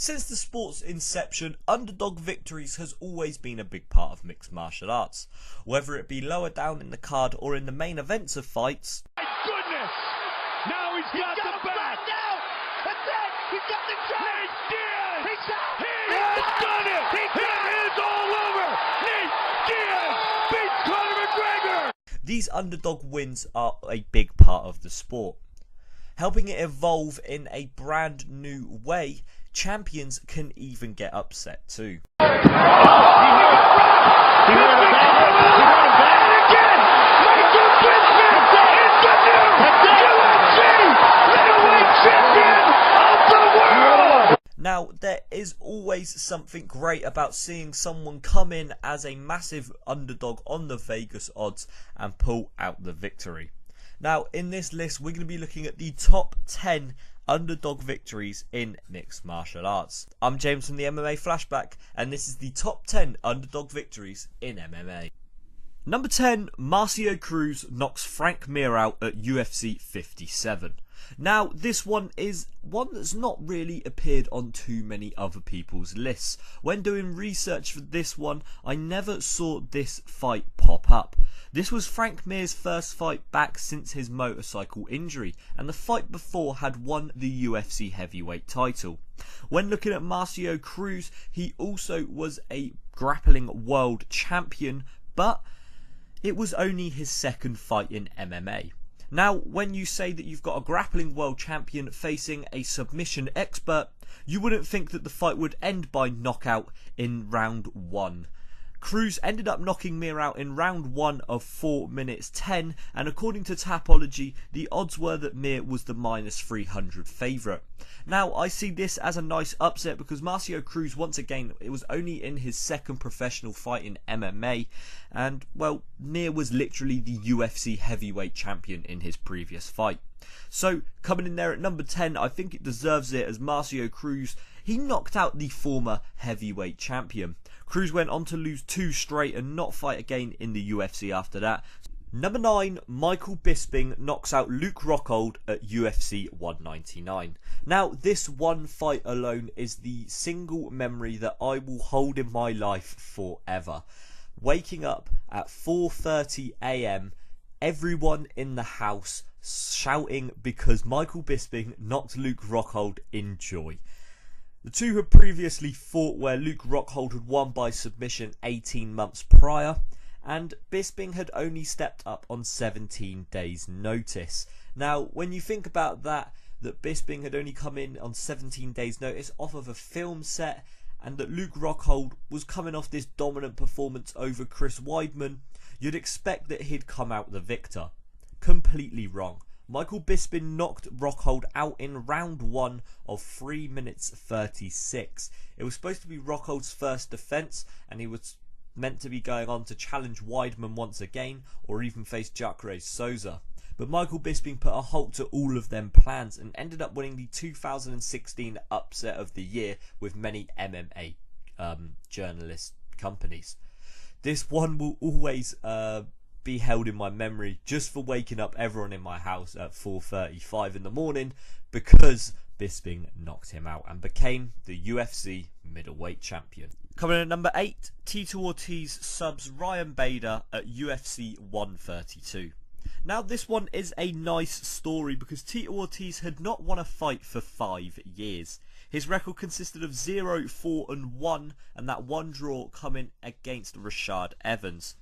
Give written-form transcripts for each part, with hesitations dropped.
Since the sport's inception, underdog victories has always been a big part of mixed martial arts. Whether it be lower down in the card or in the main events of fights. My goodness! Now he's got the back! Now! That's it! He's got the jump! Nate Diaz! He's out! He has done it! It is all over! Nate Diaz beats Conor McGregor! These underdog wins are a big part of the sport. Helping it evolve in a brand new way, champions can even get upset too. He went back again! Michael Bisping is the new UFC middleweight champion of the world! Now, there is always something great about seeing someone come in as a massive underdog on the Vegas odds and pull out the victory. Now, in this list, we're going to be looking at the top 10 underdog victories in mixed martial arts. I'm James from the MMA Flashback, and this is the top 10 underdog victories in MMA. Number 10, Marcio Cruz knocks Frank Mir out at UFC 57. Now, this one is one that's not really appeared on too many other people's lists. When doing research for this one, I never saw this fight pop up. This was Frank Mir's first fight back since his motorcycle injury, and the fight before had won the UFC heavyweight title. When looking at Marcio Cruz, he also was a grappling world champion, but it was only his second fight in MMA. Now, when you say that you've got a grappling world champion facing a submission expert, you wouldn't think that the fight would end by knockout in round 1. Cruz ended up knocking Mir out in round 1 of 4 minutes 10, and according to Tapology, the odds were that Mir was the -300 favourite. Now, I see this as a nice upset because Marcio Cruz, once again, it was only in his second professional fight in MMA, and, well, Mir was literally the UFC heavyweight champion in his previous fight. So, coming in there at number 10, I think it deserves it as Marcio Cruz, he knocked out the former heavyweight champion. Cruz went on to lose 2 straight and not fight again in the UFC after that. Number 9, Michael Bisping knocks out Luke Rockhold at UFC 199. Now, this one fight alone is the single memory that I will hold in my life forever. Waking up at 4:30 AM, everyone in the house shouting because Michael Bisping knocked Luke Rockhold in joy. The two had previously fought where Luke Rockhold had won by submission 18 months prior, and Bisping had only stepped up on 17 days notice. Now, when you think about that Bisping had only come in on 17 days notice off of a film set, and that Luke Rockhold was coming off this dominant performance over Chris Weidman, you'd expect that he'd come out the victor. Completely wrong. Michael Bisping knocked Rockhold out in round 1 of 3 minutes 36. It was supposed to be Rockhold's first defence, and he was meant to be going on to challenge Weidman once again, or even face Jacare Souza. But Michael Bisping put a halt to all of them plans and ended up winning the 2016 upset of the year with many MMA journalist companies. This one will always be held in my memory just for waking up everyone in my house at 4:35 in the morning because Bisping knocked him out and became the UFC middleweight champion. Coming in at number 8, Tito Ortiz subs Ryan Bader at UFC 132. Now, this one is a nice story because Tito Ortiz had not won a fight for 5 years. His record consisted of 0-4-1, and that one draw coming against Rashad Evans.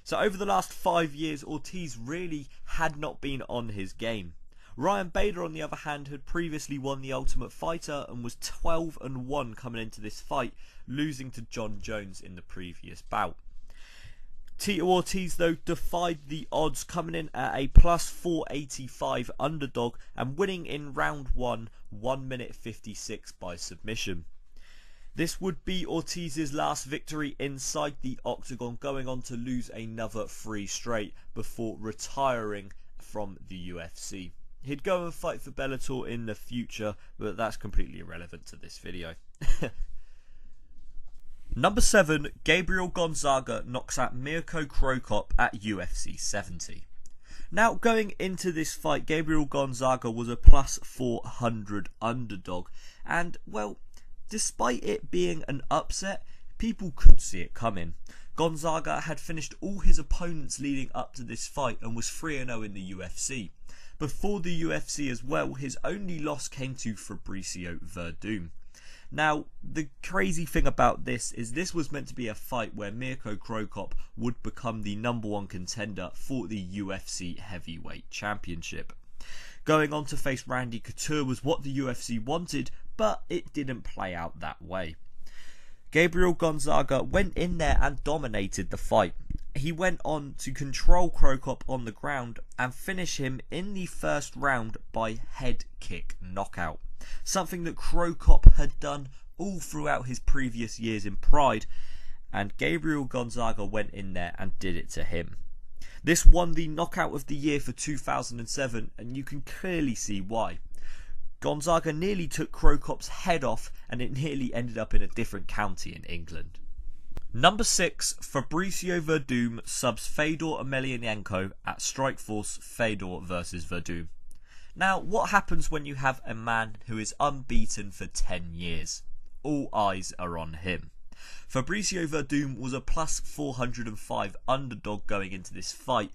So over the last 5 years, Ortiz really had not been on his game. Ryan Bader, on the other hand, had previously won the Ultimate Fighter and was 12-1 coming into this fight, losing to John Jones in the previous bout. Tito Ortiz, though, defied the odds, coming in at a +485 underdog and winning in round 1, 1 minute 56 by submission. This would be Ortiz's last victory inside the octagon, going on to lose another 3 straight before retiring from the UFC. He'd go and fight for Bellator in the future, but that's completely irrelevant to this video. Number 7, Gabriel Gonzaga knocks out Mirko Cro Cop at UFC 70. Now, going into this fight, Gabriel Gonzaga was a +400 underdog, and, well, despite it being an upset, people could see it coming. Gonzaga had finished all his opponents leading up to this fight and was 3-0 in the UFC. Before the UFC as well, his only loss came to Fabricio Werdum. Now, the crazy thing about this is this was meant to be a fight where Mirko Cro Cop would become the #1 contender for the UFC Heavyweight Championship. Going on to face Randy Couture was what the UFC wanted, but it didn't play out that way. Gabriel Gonzaga went in there and dominated the fight. He went on to control Cro Cop on the ground and finish him in the first round by head kick knockout. Something that Cro Cop had done all throughout his previous years in Pride, and Gabriel Gonzaga went in there and did it to him. This won the Knockout of the Year for 2007, and you can clearly see why. Gonzaga nearly took Cro Cop's head off, and it nearly ended up in a different county in England. Number 6, Fabricio Werdum subs Fedor Emelianenko at Strikeforce. Fedor vs Werdum. Now, what happens when you have a man who is unbeaten for 10 years? All eyes are on him. Fabricio Werdum was a plus 405 underdog going into this fight,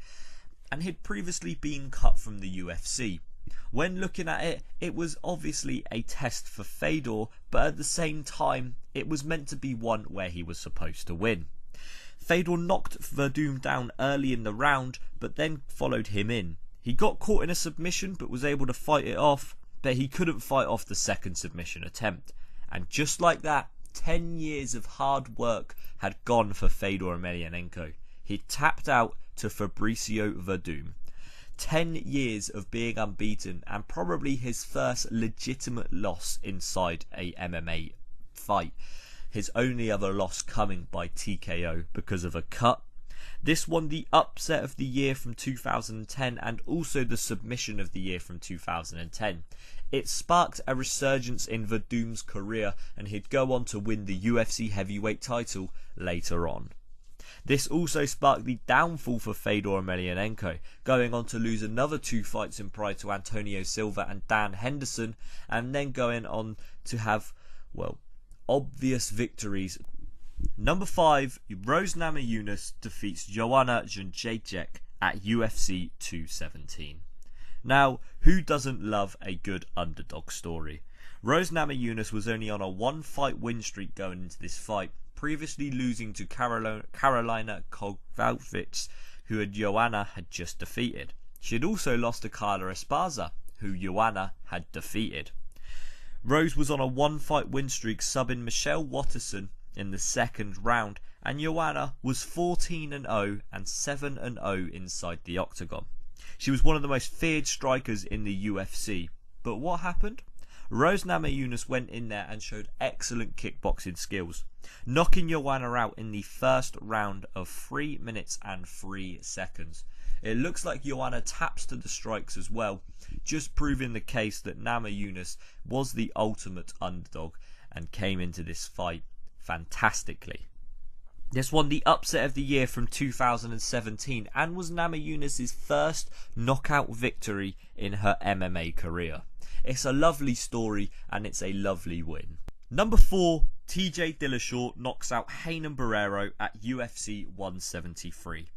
and he'd previously been cut from the UFC. When looking at it, it was obviously a test for Fedor, but at the same time, it was meant to be one where he was supposed to win. Fedor knocked Werdum down early in the round, but then followed him in. He got caught in a submission, but was able to fight it off, but he couldn't fight off the second submission attempt. And just like that, 10 years of hard work had gone for Fedor Emelianenko. He tapped out to Fabricio Werdum. 10 years of being unbeaten, and probably his first legitimate loss inside a MMA fight. His only other loss coming by TKO because of a cut. This won the upset of the year from 2010 and also the submission of the year from 2010. It sparked a resurgence in Werdum's career, and he'd go on to win the UFC heavyweight title later on. This also sparked the downfall for Fedor Emelianenko, going on to lose another 2 fights in Pride to Antonio Silva and Dan Henderson, and then going on to have, well, obvious victories. Number 5, Rose Namajunas defeats Joanna Jedrzejczyk at UFC 217. Now, who doesn't love a good underdog story? Rose Namajunas was only on a 1-fight win streak going into this fight, previously losing to Carolina Kowalkiewicz, who Joanna had just defeated. She had also lost to Carla Esparza, who Joanna had defeated. Rose was on a 1-fight win streak, subbing Michelle Watterson in the second round, and Joanna was 14-0 and 7-0 inside the octagon. She was one of the most feared strikers in the UFC. But what happened? Rose Namajunas went in there and showed excellent kickboxing skills, knocking Joanna out in the first round of 3 minutes and 3 seconds. It looks like Joanna taps to the strikes as well, just proving the case that Namajunas was the ultimate underdog and came into this fight fantastically. This won the upset of the year from 2017 and was Namajunas' first knockout victory in her MMA career. It's a lovely story and it's a lovely win. Number 4, TJ Dillashaw knocks out Renan Barrero at UFC 173.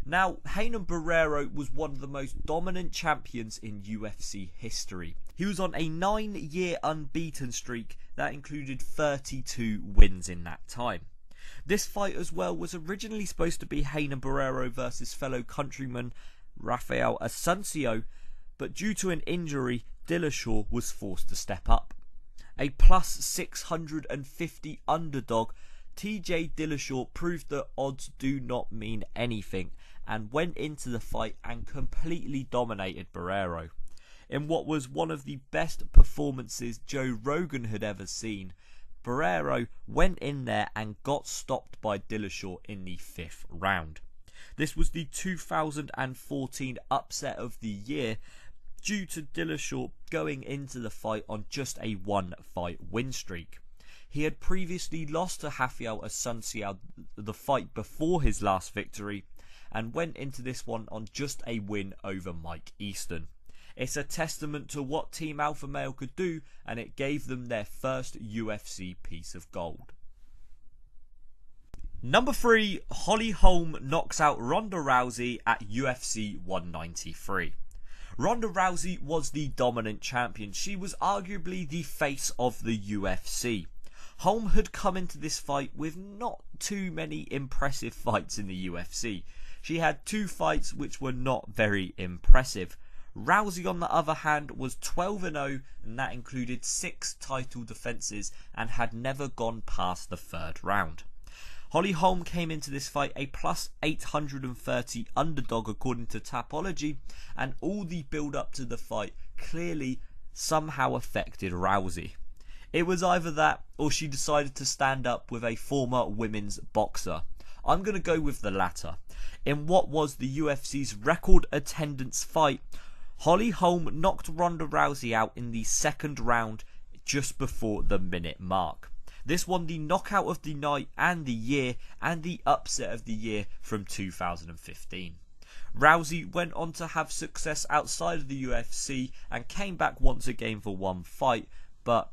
Now, Renan Barrero was one of the most dominant champions in UFC history. He was on a 9-year unbeaten streak that included 32 wins in that time. This fight as well was originally supposed to be Renan Barrero versus fellow countryman Rafael Assuncio, but due to an injury, Dillashaw was forced to step up. A plus 650 underdog, TJ Dillashaw proved that odds do not mean anything and went into the fight and completely dominated Barrero. In what was one of the best performances Joe Rogan had ever seen, Barrero went in there and got stopped by Dillashaw in the 5th round. This was the 2014 upset of the year, due to Dillashaw going into the fight on just a 1-fight win streak. He had previously lost to Rafael Assuncio the fight before his last victory, and went into this one on just a win over Mike Easton. It's a testament to what Team Alpha Male could do, and it gave them their first UFC piece of gold. Number 3, Holly Holm knocks out Ronda Rousey at UFC 193. Ronda Rousey was the dominant champion. She was arguably the face of the UFC. Holm had come into this fight with not too many impressive fights in the UFC. She had 2 fights which were not very impressive. Rousey, on the other hand, was 12-0, and that included 6 title defences and had never gone past the 3rd round. Holly Holm came into this fight a plus 830 underdog according to Tapology, and all the build up to the fight clearly somehow affected Rousey. It was either that or she decided to stand up with a former women's boxer. I'm going to go with the latter. In what was the UFC's record attendance fight, Holly Holm knocked Ronda Rousey out in the 2nd round just before the minute mark. This won the knockout of the night and the year, and the upset of the year from 2015. Rousey went on to have success outside of the UFC and came back once again for one fight, but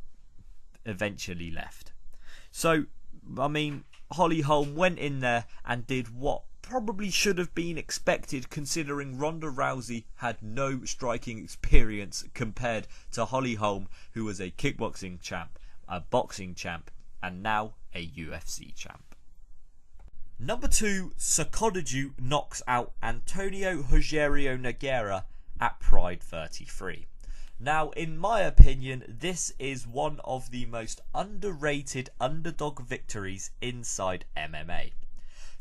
eventually left. So, I mean, Holly Holm went in there and did what probably should have been expected, considering Ronda Rousey had no striking experience compared to Holly Holm, who was a kickboxing champ, a boxing champ, and now a UFC champ. Number 2, Cejudo knocks out Antonio Rogério Nogueira at Pride 33. Now, in my opinion, this is one of the most underrated underdog victories inside MMA.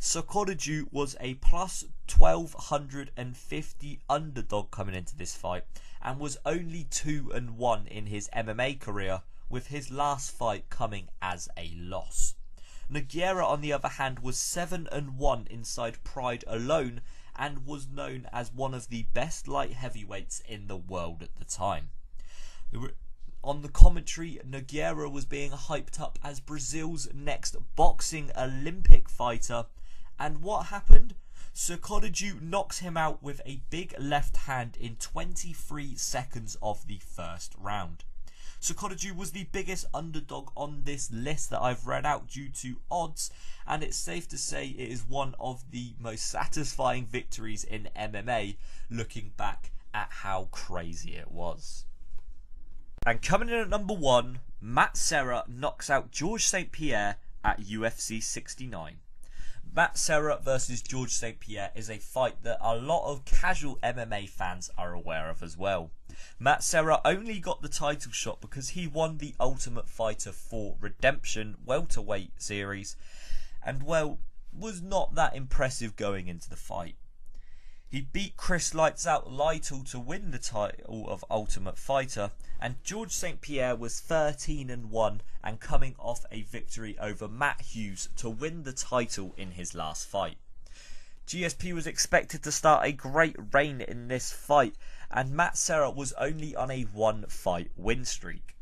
Cejudo was a plus 1250 underdog coming into this fight and was only 2-1 in his MMA career, with his last fight coming as a loss. Nogueira, on the other hand, was 7-1 inside Pride alone and was known as one of the best light heavyweights in the world at the time. On the commentary, Nogueira was being hyped up as Brazil's next boxing Olympic fighter, and what happened? Cejudo knocks him out with a big left hand in 23 seconds of the 1st round. Cejudo was the biggest underdog on this list that I've read out due to odds, and it's safe to say it is one of the most satisfying victories in MMA, looking back at how crazy it was. And coming in at number 1, Matt Serra knocks out George St. Pierre at UFC 69. Matt Serra versus George St. Pierre is a fight that a lot of casual MMA fans are aware of as well. Matt Serra only got the title shot because he won the Ultimate Fighter 4 Redemption welterweight series, and well, was not that impressive going into the fight. He beat Chris Lights Out Lytle to win the title of Ultimate Fighter, and George St. Pierre was 13-1 and coming off a victory over Matt Hughes to win the title in his last fight. GSP was expected to start a great reign in this fight, and Matt Serra was only on a 1-fight win streak.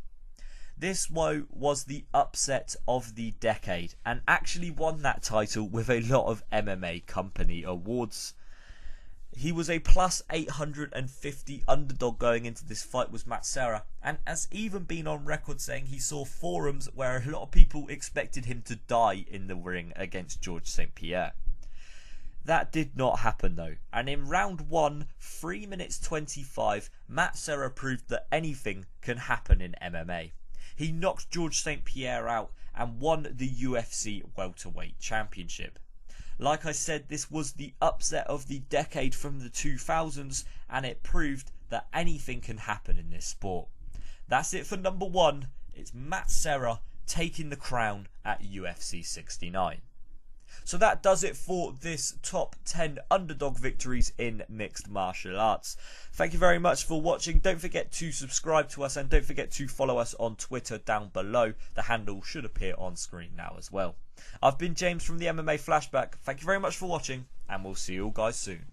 This was the upset of the decade, and actually won that title with a lot of MMA company awards. He was a plus 850 underdog going into this fight, was Matt Serra, and has even been on record saying he saw forums where a lot of people expected him to die in the ring against George St. Pierre. That did not happen though, and in round 1, 3 minutes 25, Matt Serra proved that anything can happen in MMA. He knocked George St. Pierre out and won the UFC welterweight championship. Like I said, this was the upset of the decade from the 2000s, and it proved that anything can happen in this sport. That's it for number 1. It's Matt Serra taking the crown at UFC 69. So that does it for this top 10 underdog victories in mixed martial arts. Thank you very much for watching. Don't forget to subscribe to us, and don't forget to follow us on Twitter down below. The handle should appear on screen now as well. I've been James from the MMA Flashback. Thank you very much for watching, and we'll see you all guys soon.